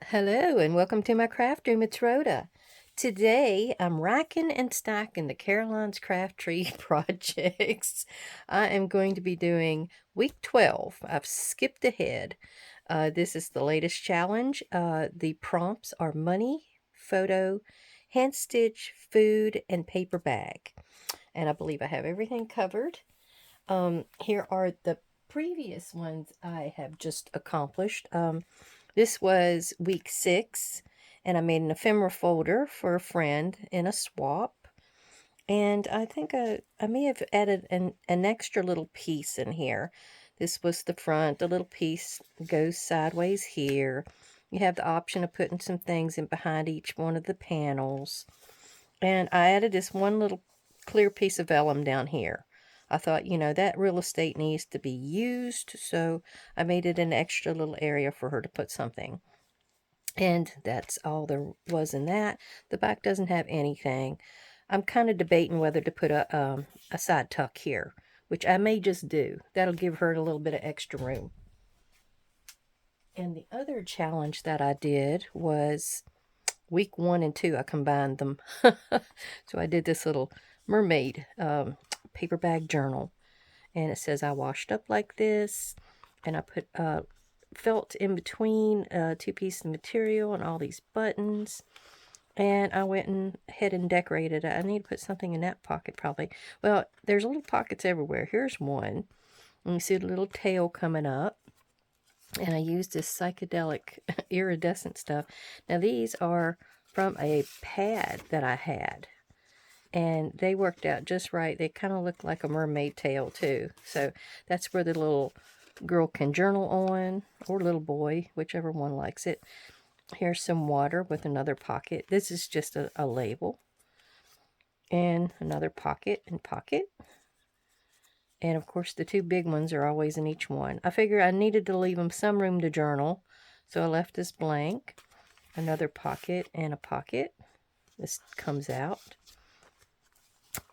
Hello and welcome to my craft room. It's Rhoda. Today I'm racking and stacking the Caroline's Craft Tree projects. I am going to be doing week 12. I've skipped ahead. This is the latest challenge. The prompts are money, photo, hand stitch, food, and paper bag. And I believe I have everything covered. Here are the previous ones I have just accomplished. This was week 6, and I made an ephemera folder for a friend in a swap. And I think I may have added an extra little piece in here. This was the front. The little piece goes sideways here. You have the option of putting some things in behind each one of the panels. And I added this one little clear piece of vellum down here. I thought, that real estate needs to be used, so I made it an extra little area for her to put something. And that's all there was in that. The back doesn't have anything. I'm kind of debating whether to put a side tuck here, which I may just do. That'll give her a little bit of extra room. And the other challenge that I did was week 1 and 2, I combined them. So I did this little mermaid paper bag journal. And it says I washed up like this. And I put felt in between two pieces of material and all these buttons. And I went ahead and decorated it. I need to put something in that pocket probably. Well, there's little pockets everywhere. Here's one. And you see the little tail coming up. And I used this psychedelic iridescent stuff. Now these are from a pad that I had. And they worked out just right. They kind of look like a mermaid tail too. So that's where the little girl can journal on, or little boy, whichever one likes it. Here's some water with another pocket. This is just a label. And another pocket and pocket. And of course the two big ones are always in each one. I figured I needed to leave them some room to journal. So I left this blank. Another pocket and a pocket. This comes out.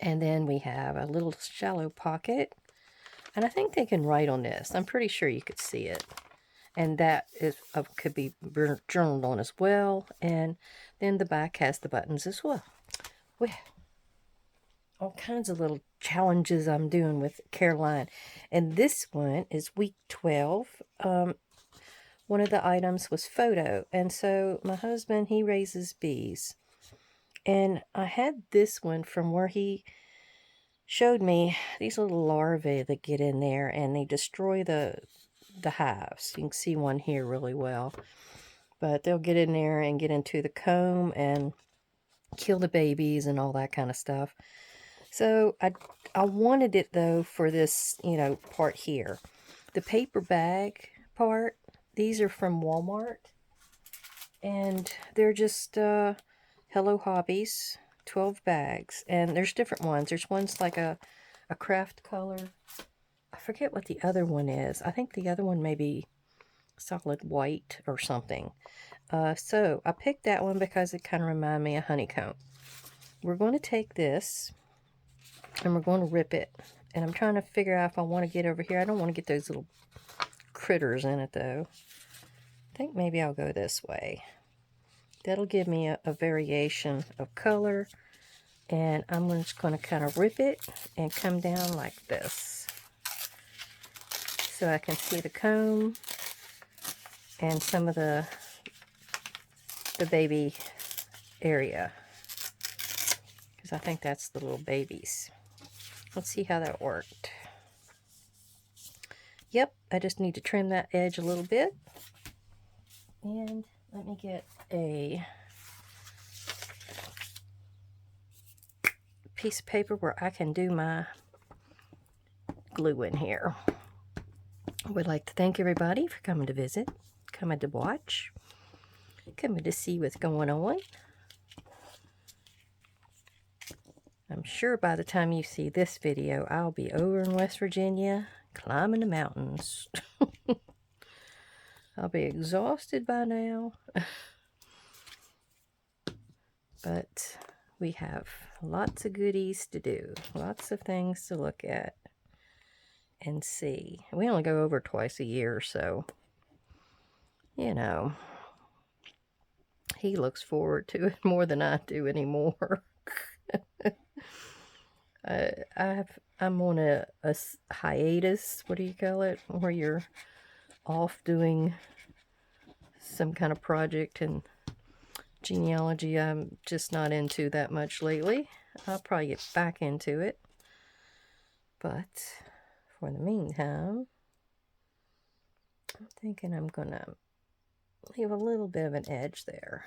And then we have a little shallow pocket. And I think they can write on this. I'm pretty sure you could see it. And that is could be journaled on as well. And then the back has the buttons as well. Well, all kinds of little challenges I'm doing with Caroline. And this one is week 12. One of the items was photo. And so my husband, he raises bees. And I had this one from where he showed me these little larvae that get in there and they destroy the hives. You can see one here really well. But they'll get in there and get into the comb and kill the babies and all that kind of stuff. So I wanted it though for this, part here. The paper bag part, these are from Walmart. And they're just Hello Hobbies, 12 bags. And there's different ones. There's ones like a craft color. I forget what the other one is. I think the other one may be solid white or something. So I picked that one because it kind of reminded me of honeycomb. We're going to take this and we're going to rip it. And I'm trying to figure out if I want to get over here. I don't want to get those little critters in it though. I think maybe I'll go this way. That'll give me a variation of color. And I'm just going to kind of rip it and come down like this. So I can see the comb and some of the baby area. Because I think that's the little babies. Let's see how that worked. Yep, I just need to trim that edge a little bit. And let me get a piece of paper where I can do my glue in here. I would like to thank everybody for coming to visit, coming to watch, coming to see what's going on. I'm sure by the time you see this video, I'll be over in West Virginia, climbing the mountains. I'll be exhausted by now. But we have lots of goodies to do, lots of things to look at and see. We only go over twice a year, so, He looks forward to it more than I do anymore. I'm on a hiatus. What do you call it? Where you're off doing some kind of project, and genealogy I'm just not into that much lately. I'll probably get back into it. But for the meantime, I'm thinking I'm gonna leave a little bit of an edge there.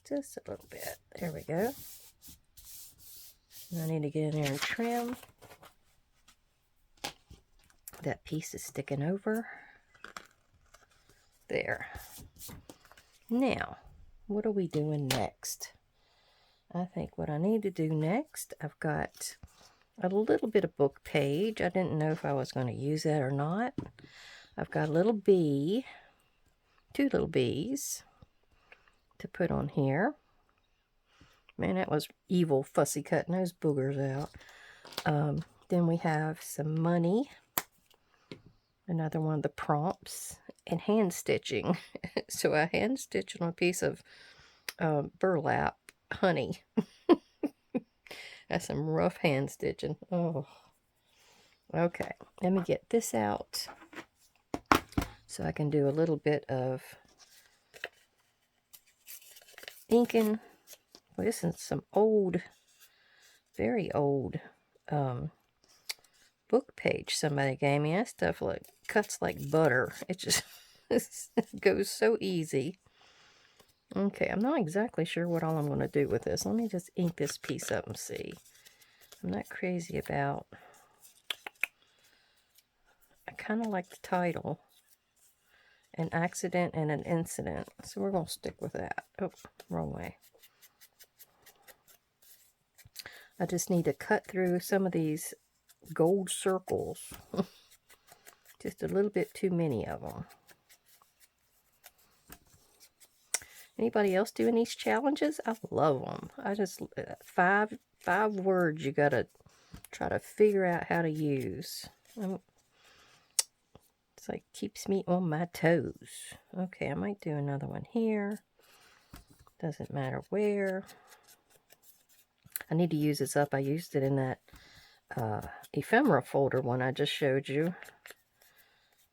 Just a little bit. There we go. I need to get in there and trim. That piece is sticking over. There. Now, what are we doing next? I think what I need to do next, I've got a little bit of book page. I didn't know if I was going to use that or not. I've got a little bee, 2 little bees to put on here. Man, that was evil, fussy cutting those boogers out. Then we have some money, another one of the prompts, and hand stitching. So I hand stitched on a piece of burlap honey. That's some rough hand stitching. Oh, okay. Let me get this out so I can do a little bit of inking. Well, this is some old, very old book page somebody gave me. That stuff cuts like butter. It just it goes so easy. Okay, I'm not exactly sure what all I'm going to do with this. Let me just ink this piece up and see. I'm not crazy about... I kind of like the title. An accident and an incident. So we're going to stick with that. Oh, wrong way. I just need to cut through some of these gold circles. Just a little bit too many of them. Anybody else doing these challenges? I love them. I just, five words you gotta try to figure out how to use. It's like keeps me on my toes. Okay, I might do another one here. Doesn't matter where. I need to use this up. I used it in that ephemera folder one I just showed you.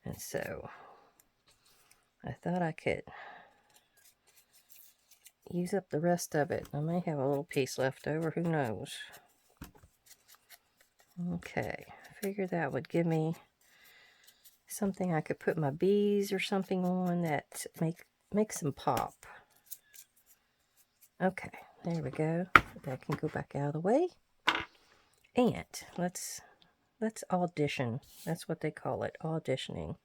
And so I thought I could use up the rest of it. I may have a little piece left over. Who knows? Okay. I figured that would give me something I could put my bees or something on that makes them pop. Okay. There we go. That can go back out of the way. And let's audition. That's what they call it, auditioning.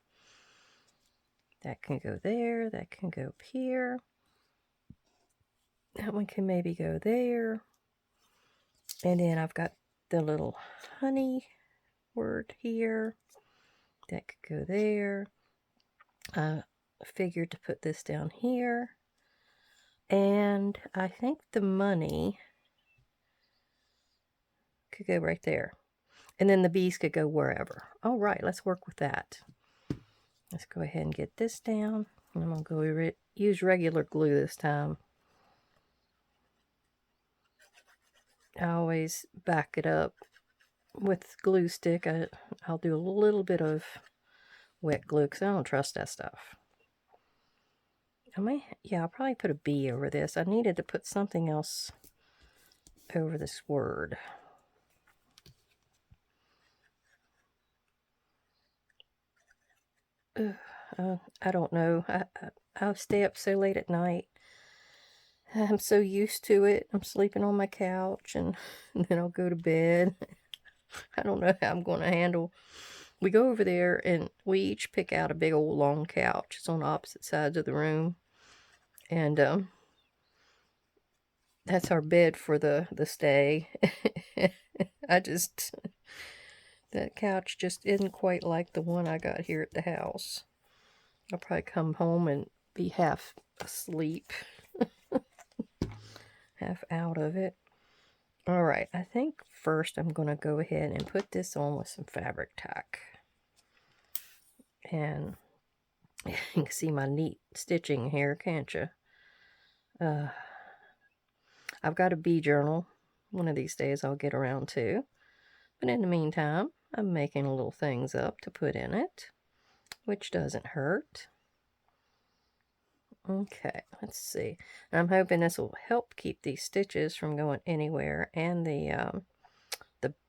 That can go there. That can go up here. That one can maybe go there. And then I've got the little honey word here. That could go there. I figured to put this down here. And I think the money could go right there. And then the bees could go wherever. All right, let's work with that. Let's go ahead and get this down. I'm going to go use regular glue this time. I always back it up with glue stick. I'll do a little bit of wet glue because I don't trust that stuff. I'll probably put a bee over this. I needed to put something else over this word. I don't know. I'll stay up so late at night. I'm so used to it. I'm sleeping on my couch and then I'll go to bed. I don't know how I'm going to handle. We go over there and we each pick out a big old long couch. It's on opposite sides of the room. And that's our bed for the stay. That couch just isn't quite like the one I got here at the house. I'll probably come home and be half asleep. Half out of it. Alright, I think first I'm going to go ahead and put this on with some fabric tack. And you can see my neat stitching here, can't you? I've got a bee journal. One of these days I'll get around to. But in the meantime, I'm making little things up to put in it, which doesn't hurt. Okay, let's see. I'm hoping this will help keep these stitches from going anywhere, and the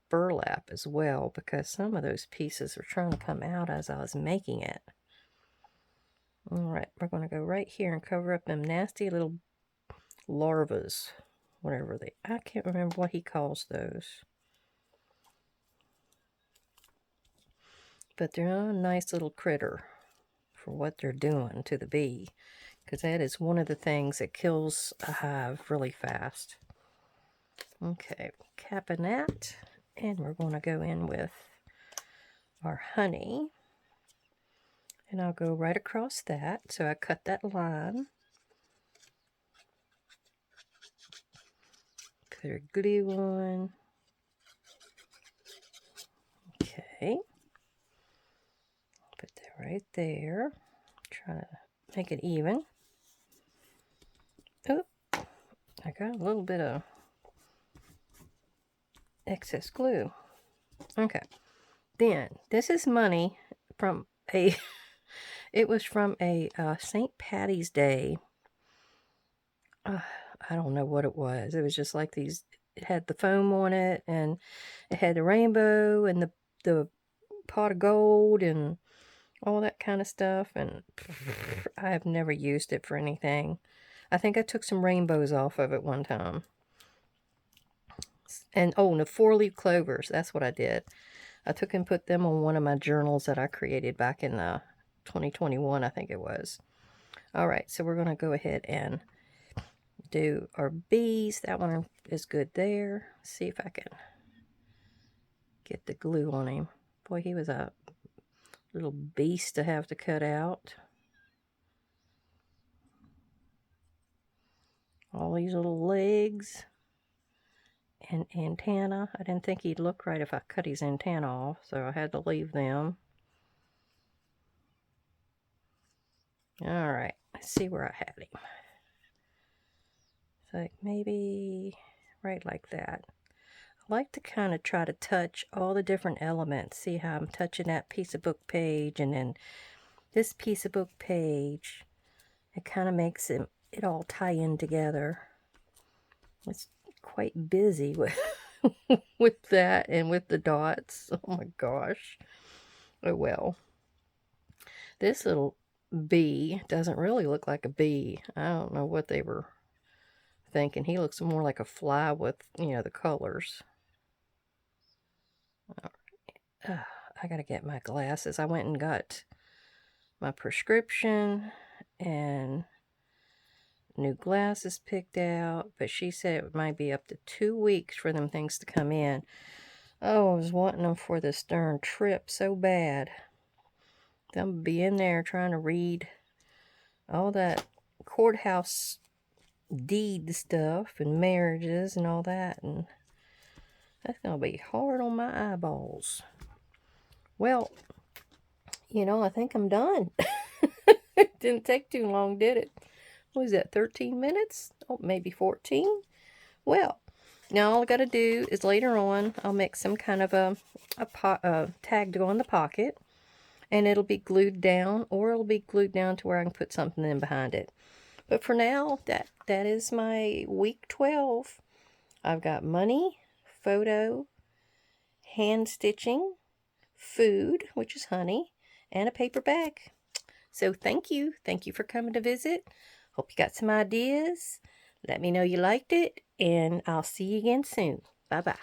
burlap as well, because some of those pieces were trying to come out as I was making it. All right, we're going to go right here and cover up them nasty little larvas, whatever I can't remember what he calls those. But they're a nice little critter for what they're doing to the bee, because that is one of the things that kills a hive really fast. Okay, capping that, and we're going to go in with our honey, and I'll go right across that. So I cut that line, put our glue on. Okay, put that right there. Try to make it even. Oh, I got a little bit of excess glue. Okay, then this is money from a it was from a St. Patty's Day. I don't know what it was. It was just like these, it had the foam on it, and it had the rainbow and the pot of gold and all that kind of stuff, and I have never used it for anything. I think I took some rainbows off of it one time. And oh, and the 4-leaf clovers, that's what I did. I took and put them on one of my journals that I created back in 2021, I think it was. All right, so we're going to go ahead and do our bees. That one is good there. See if I can get the glue on him. Boy, he was a little beast to have to cut out. All these little legs and antenna. I didn't think he'd look right if I cut his antenna off, so I had to leave them. All right, let's see where I had him. So maybe right like that. I like to kind of try to touch all the different elements. See how I'm touching that piece of book page and then this piece of book page. It kind of makes it all tie in together. It's quite busy with with that and with the dots. Oh my gosh. Oh well. This little bee doesn't really look like a bee. I don't know what they were thinking. He looks more like a fly with, the colors. I gotta get my glasses. I went and got my prescription and new glasses picked out, but she said it might be up to 2 weeks for them things to come in. Oh, I was wanting them for this darn trip so bad. They'll be in there trying to read all that courthouse deed stuff and marriages and all that, and that's gonna be hard on my eyeballs. Well, I think I'm done. It didn't take too long, did it? What was that, 13 minutes? Oh, maybe 14? Well, now all I got to do is later on, I'll make some kind of a tag to go in the pocket, and it'll be glued down, or it'll be glued down to where I can put something in behind it. But for now, that is my week 12. I've got money, photo, hand stitching, food, which is honey, and a paper bag. So thank you. Thank you for coming to visit. Hope you got some ideas. Let me know you liked it, and I'll see you again soon. Bye-bye.